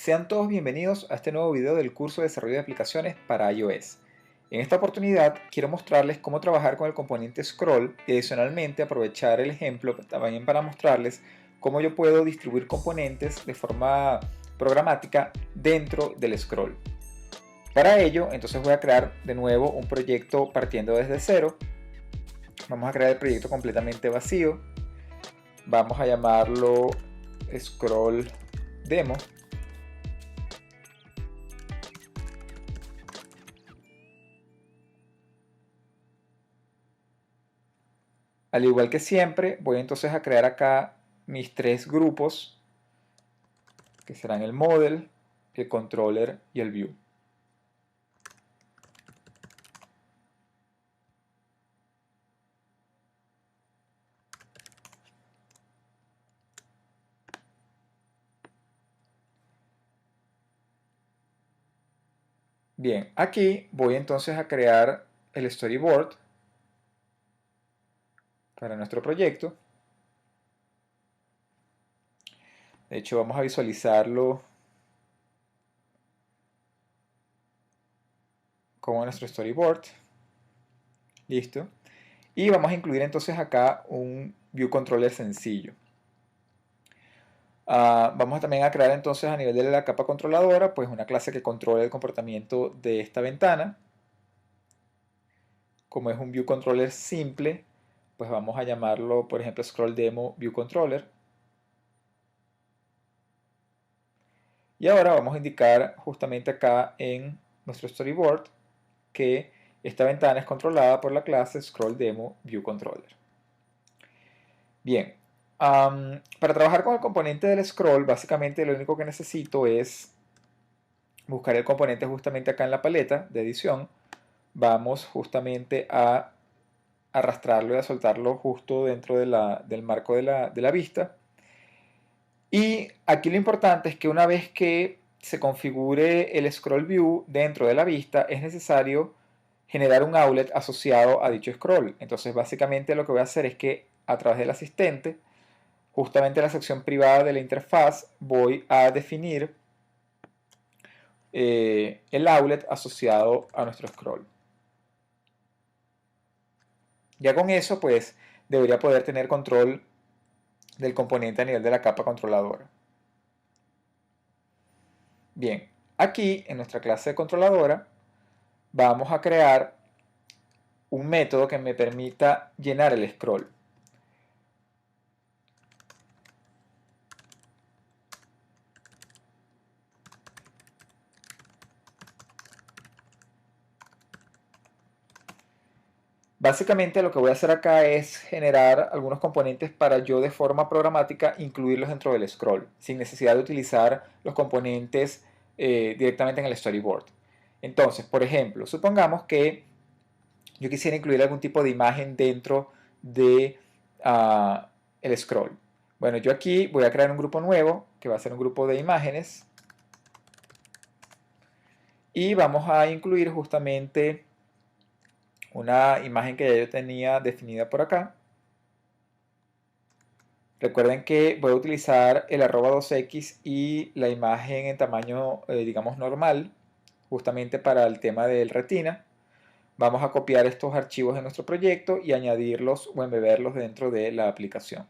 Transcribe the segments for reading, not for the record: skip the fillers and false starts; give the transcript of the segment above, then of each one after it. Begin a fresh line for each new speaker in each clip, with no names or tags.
Sean todos bienvenidos a este nuevo video del curso de desarrollo de aplicaciones para iOS. En esta oportunidad quiero mostrarles cómo trabajar con el componente scroll y adicionalmente aprovechar el ejemplo también para mostrarles cómo yo puedo distribuir componentes de forma programática dentro del scroll. Para ello, entonces voy a crear de nuevo un proyecto partiendo desde cero. Vamos a crear el proyecto completamente vacío. Vamos a llamarlo scroll demo. Al igual que siempre, voy entonces a crear acá mis tres grupos, que serán el model, el controller y el view. Bien, aquí voy entonces a crear el storyboard para nuestro proyecto. De hecho, vamos a visualizarlo como nuestro storyboard. Listo. Y vamos a incluir entonces acá un view controller sencillo. Vamos también a crear entonces a nivel de la capa controladora pues una clase que controle el comportamiento de esta ventana. Como es un view controller simple, pues vamos a llamarlo por ejemplo scroll demo view controller. Y ahora vamos a indicar justamente acá en nuestro storyboard que esta ventana es controlada por la clase scroll demo view controller. Bien, para trabajar con el componente del scroll, básicamente lo único que necesito es buscar el componente justamente acá en la paleta de edición. Vamos justamente a arrastrarlo y a soltarlo justo dentro del marco de la vista. Y aquí lo importante es que una vez que se configure el scroll view dentro de la vista, es necesario generar un outlet asociado a dicho scroll. Entonces básicamente lo que voy a hacer es que a través del asistente, justamente en la sección privada de la interfaz, voy a definir el outlet asociado a nuestro scroll. Ya con eso pues debería poder tener control del componente a nivel de la capa controladora. Bien, aquí en nuestra clase de controladora vamos a crear un método que me permita llenar el scroll. Básicamente lo que voy a hacer acá es generar algunos componentes para yo de forma programática incluirlos dentro del scroll, sin necesidad de utilizar los componentes directamente en el storyboard. Entonces, por ejemplo, supongamos que yo quisiera incluir algún tipo de imagen dentro de el scroll. Bueno, yo aquí voy a crear un grupo nuevo, que va a ser un grupo de imágenes, y vamos a incluir justamente una imagen que ya yo tenía definida por acá. Recuerden que voy a utilizar el @2x y la imagen en tamaño, digamos, normal, justamente para el tema del retina. Vamos a copiar estos archivos de nuestro proyecto y añadirlos o embeberlos dentro de la aplicación.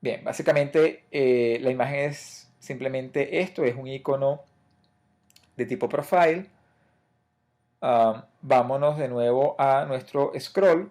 Bien, básicamente la imagen es simplemente esto, es un icono de tipo profile. Vámonos de nuevo a nuestro scroll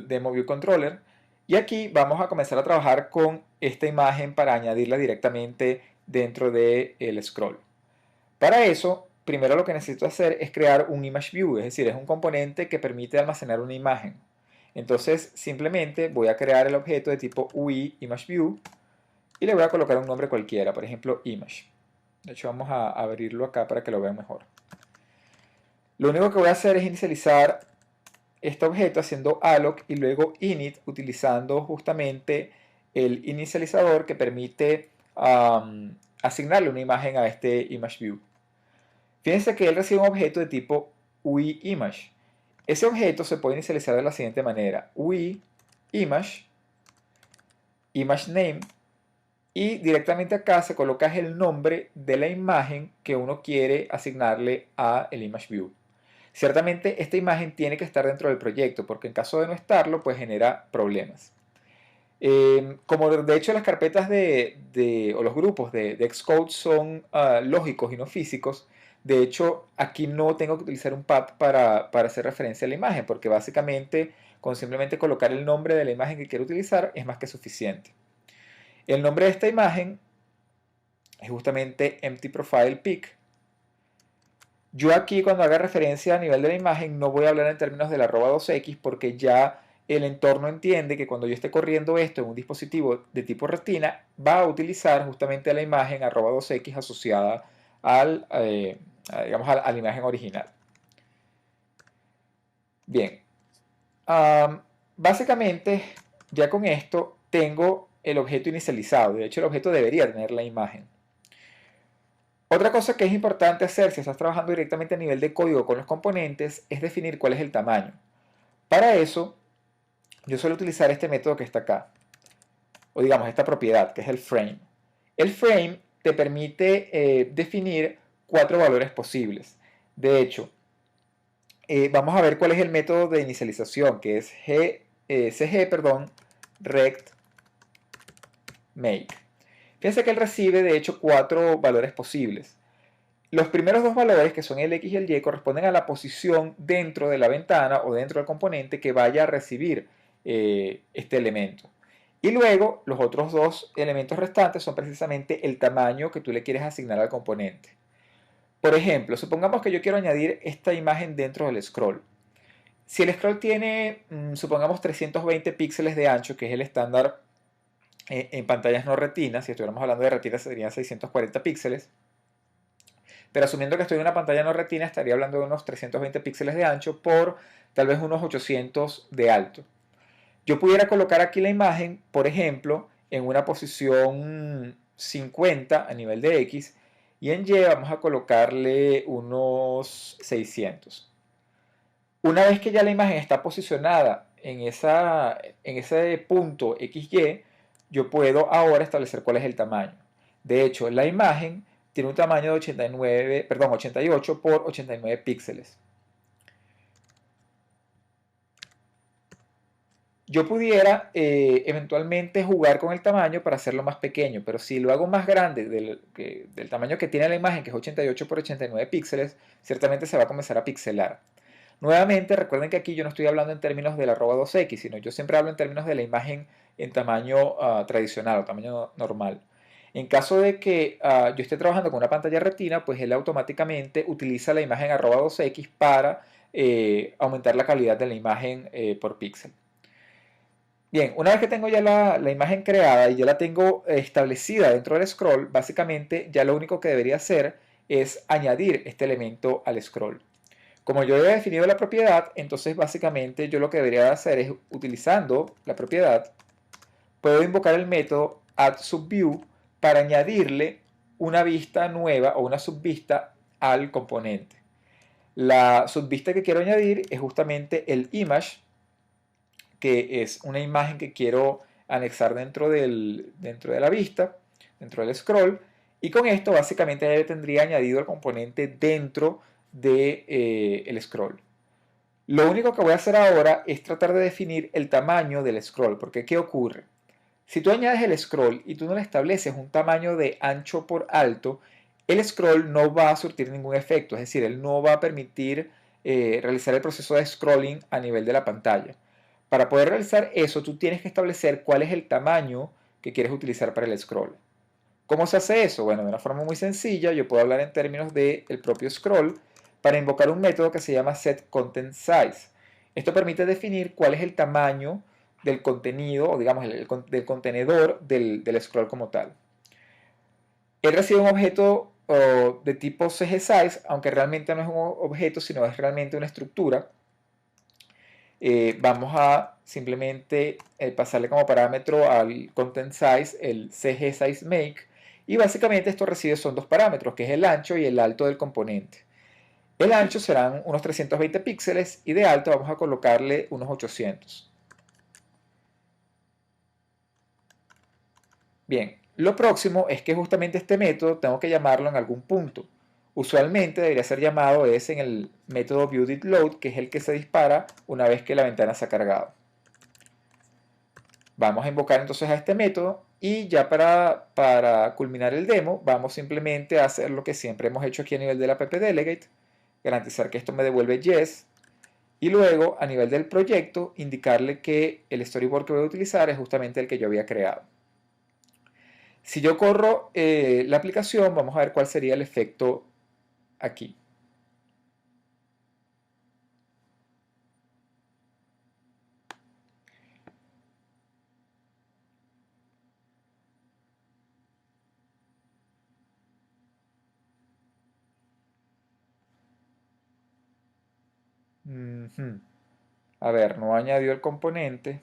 demo view controller, y aquí vamos a comenzar a trabajar con esta imagen para añadirla directamente dentro del scroll. Para eso, primero lo que necesito hacer es crear un image view, es decir, es un componente que permite almacenar una imagen. Entonces simplemente voy a crear el objeto de tipo UI image view y le voy a colocar un nombre cualquiera, por ejemplo image. De hecho vamos a abrirlo acá para que lo vean mejor. Lo único que voy a hacer es inicializar este objeto haciendo alloc y luego init utilizando justamente el inicializador que permite asignarle una imagen a este image view. Fíjense que él recibe un objeto de tipo UIImage. Ese objeto se puede inicializar de la siguiente manera: UIImage image name, y directamente acá se coloca el nombre de la imagen que uno quiere asignarle a el image view. Ciertamente esta imagen tiene que estar dentro del proyecto, porque en caso de no estarlo, pues genera problemas. Como de hecho las carpetas o los grupos de Xcode son lógicos y no físicos, de hecho aquí no tengo que utilizar un path para hacer referencia a la imagen, porque básicamente con simplemente colocar el nombre de la imagen que quiero utilizar es más que suficiente. El nombre de esta imagen es justamente Empty Profile Pic. Yo aquí cuando haga referencia a nivel de la imagen no voy a hablar en términos del @2x porque ya el entorno entiende que cuando yo esté corriendo esto en un dispositivo de tipo retina va a utilizar justamente la imagen @2x asociada digamos, a la imagen original. Bien, básicamente ya con esto tengo el objeto inicializado. De hecho el objeto debería tener la imagen. Otra cosa que es importante hacer si estás trabajando directamente a nivel de código con los componentes es definir cuál es el tamaño. Para eso, yo suelo utilizar este método que está acá, o digamos esta propiedad, que es el frame. El frame te permite definir 4 valores posibles. De hecho, vamos a ver cuál es el método de inicialización, que es rect make. Fíjense que él recibe, de hecho, 4 valores posibles. Los primeros 2 valores, que son el X y el Y, corresponden a la posición dentro de la ventana o dentro del componente que vaya a recibir este elemento. Y luego, los otros 2 elementos restantes son precisamente el tamaño que tú le quieres asignar al componente. Por ejemplo, supongamos que yo quiero añadir esta imagen dentro del scroll. Si el scroll tiene, supongamos, 320 píxeles de ancho, que es el estándar en pantallas no retina, si estuviéramos hablando de retina serían 640 píxeles, pero asumiendo que estoy en una pantalla no retina, estaría hablando de unos 320 píxeles de ancho por tal vez unos 800 de alto. Yo pudiera colocar aquí la imagen, por ejemplo, en una posición 50 a nivel de X, y en Y vamos a colocarle unos 600. Una vez que ya la imagen está posicionada en ese punto XY, yo puedo ahora establecer cuál es el tamaño. De hecho, la imagen tiene un tamaño de 88 por 89 píxeles. Yo pudiera eventualmente jugar con el tamaño para hacerlo más pequeño, pero si lo hago más grande del tamaño que tiene la imagen, que es 88 por 89 píxeles, ciertamente se va a comenzar a pixelar. Nuevamente, recuerden que aquí yo no estoy hablando en términos del @2x, sino yo siempre hablo en términos de la imagen en tamaño tradicional o tamaño normal. En caso de que yo esté trabajando con una pantalla retina, pues él automáticamente utiliza la imagen @2x para aumentar la calidad de la imagen por píxel. Bien, una vez que tengo ya la imagen creada y ya la tengo establecida dentro del scroll, básicamente ya lo único que debería hacer es añadir este elemento al scroll. Como yo he definido la propiedad, entonces básicamente yo lo que debería hacer es, utilizando la propiedad, puedo invocar el método addSubView para añadirle una vista nueva o una subvista al componente. La subvista que quiero añadir es justamente el image, que es una imagen que quiero anexar dentro de la vista, dentro del scroll, y con esto básicamente ya tendría añadido el componente dentro del scroll. Lo único que voy a hacer ahora es tratar de definir el tamaño del scroll, porque ¿qué ocurre? Si tú añades el scroll y tú no le estableces un tamaño de ancho por alto, el scroll no va a surtir ningún efecto, es decir, él no va a permitir realizar el proceso de scrolling a nivel de la pantalla. Para poder realizar eso, tú tienes que establecer cuál es el tamaño que quieres utilizar para el scroll. ¿Cómo se hace eso? Bueno, de una forma muy sencilla, yo puedo hablar en términos del propio scroll para invocar un método que se llama setContentSize. Esto permite definir cuál es el tamaño del contenido, o digamos, del contenedor del scroll como tal. Él recibe un objeto de tipo CGSize, aunque realmente no es un objeto, sino es realmente una estructura. Vamos a simplemente pasarle como parámetro al content size el CGSizeMake, y básicamente esto recibe son 2 parámetros, que es el ancho y el alto del componente. El ancho serán unos 320 píxeles y de alto vamos a colocarle unos 800. Bien, lo próximo es que justamente este método tengo que llamarlo en algún punto. Usualmente debería ser llamado en el método viewDidLoad, que es el que se dispara una vez que la ventana se ha cargado. Vamos a invocar entonces a este método y ya para culminar el demo vamos simplemente a hacer lo que siempre hemos hecho aquí a nivel de la appDelegate, garantizar que esto me devuelve yes, y luego a nivel del proyecto indicarle que el storyboard que voy a utilizar es justamente el que yo había creado. Si yo corro la aplicación, vamos a ver cuál sería el efecto aquí. A ver, no añadió el componente.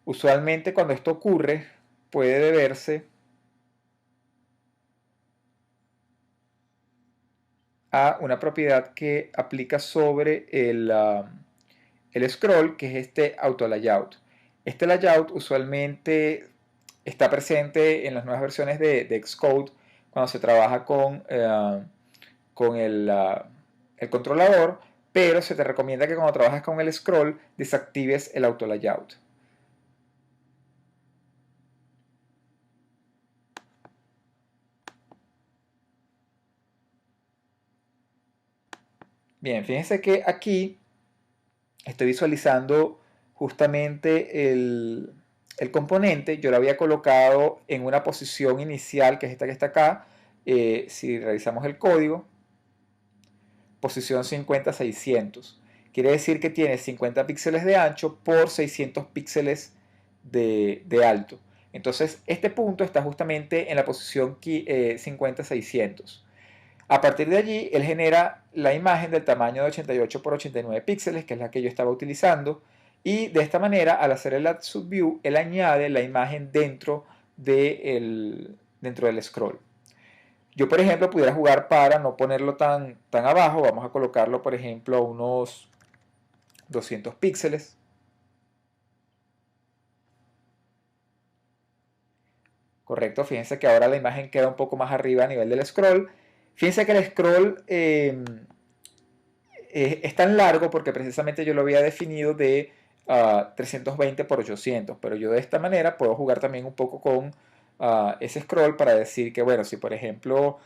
Usualmente cuando esto ocurre puede deberse a una propiedad que aplica sobre el scroll, que es este auto layout. Este layout usualmente está presente en las nuevas versiones de Xcode cuando se trabaja con el controlador, pero se te recomienda que cuando trabajas con el scroll desactives el auto layout. Bien, fíjense que aquí estoy visualizando justamente el componente. Yo lo había colocado en una posición inicial, que es esta que está acá. Si revisamos el código, posición 50-600. Quiere decir que tiene 50 píxeles de ancho por 600 píxeles de alto. Entonces, este punto está justamente en la posición 50-600. A partir de allí, él genera la imagen del tamaño de 88 por 89 píxeles, que es la que yo estaba utilizando, y de esta manera, al hacer el Add Subview, él añade la imagen dentro del scroll. Yo, por ejemplo, pudiera jugar para no ponerlo tan abajo. Vamos a colocarlo, por ejemplo, a unos 200 píxeles. Correcto, fíjense que ahora la imagen queda un poco más arriba a nivel del scroll. Fíjense que el scroll es tan largo porque precisamente yo lo había definido de 320 por 800, pero yo de esta manera puedo jugar también un poco con ese scroll para decir que, bueno, si por ejemplo,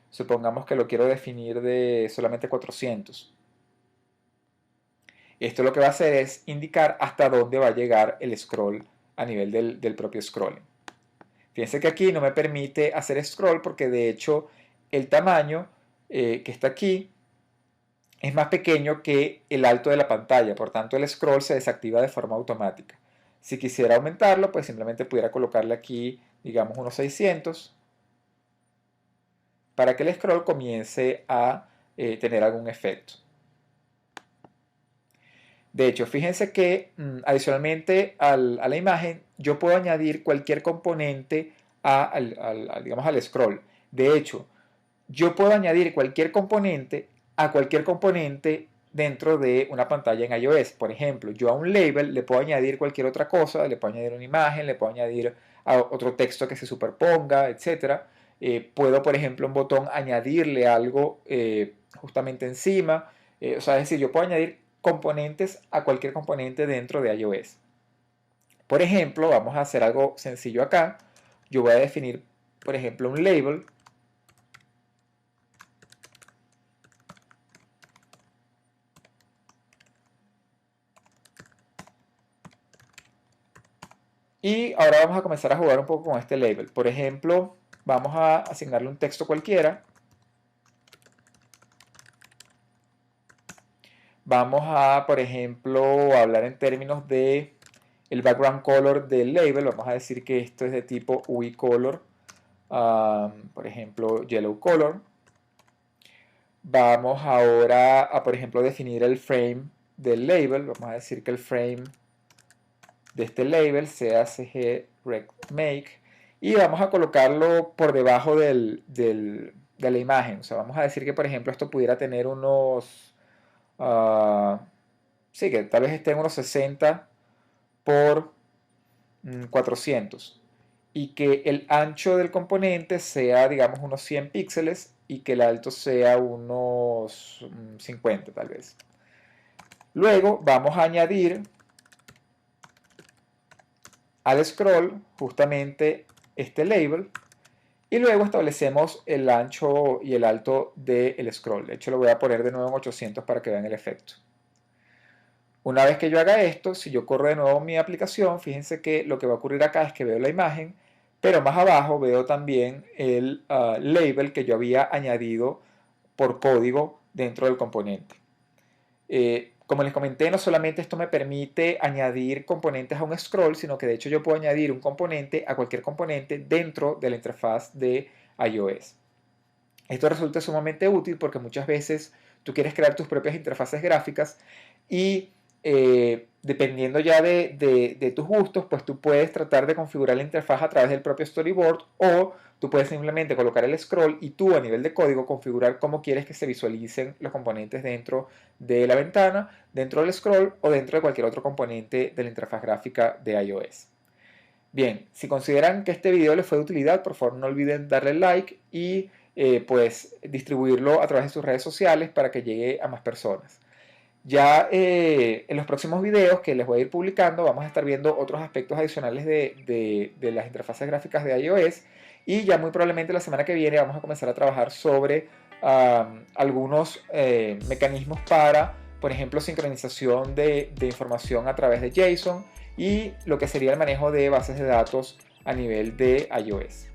supongamos que lo quiero definir de solamente 400, esto lo que va a hacer es indicar hasta dónde va a llegar el scroll a nivel del propio scrolling. Fíjense que aquí no me permite hacer scroll porque de hecho el tamaño que está aquí es más pequeño que el alto de la pantalla, por tanto el scroll se desactiva de forma automática. Si quisiera aumentarlo, pues simplemente pudiera colocarle aquí, digamos, unos 600 para que el scroll comience a tener algún efecto. De hecho, fíjense que adicionalmente a la imagen, yo puedo añadir cualquier componente digamos, al scroll. De hecho, yo puedo añadir cualquier componente a cualquier componente dentro de una pantalla en iOS. Por ejemplo, yo a un label le puedo añadir cualquier otra cosa, le puedo añadir una imagen, le puedo añadir otro texto que se superponga, etc. Puedo, por ejemplo, un botón añadirle algo justamente encima. O sea, es decir, yo puedo añadir componentes a cualquier componente dentro de iOS. Por ejemplo, vamos a hacer algo sencillo acá. Yo voy a definir, por ejemplo, un label. Y ahora vamos a comenzar a jugar un poco con este label. Por ejemplo, vamos a asignarle un texto cualquiera. Vamos a, por ejemplo, hablar en términos de el background color del label. Vamos a decir que esto es de tipo UI color. Por ejemplo, yellow color. Vamos ahora a, por ejemplo, definir el frame del label. Vamos a decir que el frame de este label sea cg-rect-make y vamos a colocarlo por debajo de la imagen. O sea, vamos a decir que, por ejemplo, esto pudiera tener unos... sí, que tal vez esté en unos 60 por 400 y que el ancho del componente sea, digamos, unos 100 píxeles y que el alto sea unos 50 tal vez. Luego vamos a añadir al scroll justamente este label y luego establecemos el ancho y el alto del scroll. De hecho lo voy a poner de nuevo en 800 para que vean el efecto. Una vez que yo haga esto, si yo corro de nuevo mi aplicación, fíjense que lo que va a ocurrir acá es que veo la imagen, pero más abajo veo también el label que yo había añadido por código dentro del componente. Como les comenté, no solamente esto me permite añadir componentes a un scroll, sino que de hecho yo puedo añadir un componente a cualquier componente dentro de la interfaz de iOS. Esto resulta sumamente útil porque muchas veces tú quieres crear tus propias interfaces gráficas y dependiendo ya de tus gustos, pues tú puedes tratar de configurar la interfaz a través del propio storyboard o tú puedes simplemente colocar el scroll y tú a nivel de código configurar cómo quieres que se visualicen los componentes dentro de la ventana, dentro del scroll o dentro de cualquier otro componente de la interfaz gráfica de iOS. Bien, si consideran que este video les fue de utilidad, por favor no olviden darle like y pues distribuirlo a través de sus redes sociales para que llegue a más personas. Ya en los próximos videos que les voy a ir publicando vamos a estar viendo otros aspectos adicionales de las interfaces gráficas de iOS y ya muy probablemente la semana que viene vamos a comenzar a trabajar sobre algunos mecanismos para, por ejemplo, sincronización de información a través de JSON y lo que sería el manejo de bases de datos a nivel de iOS.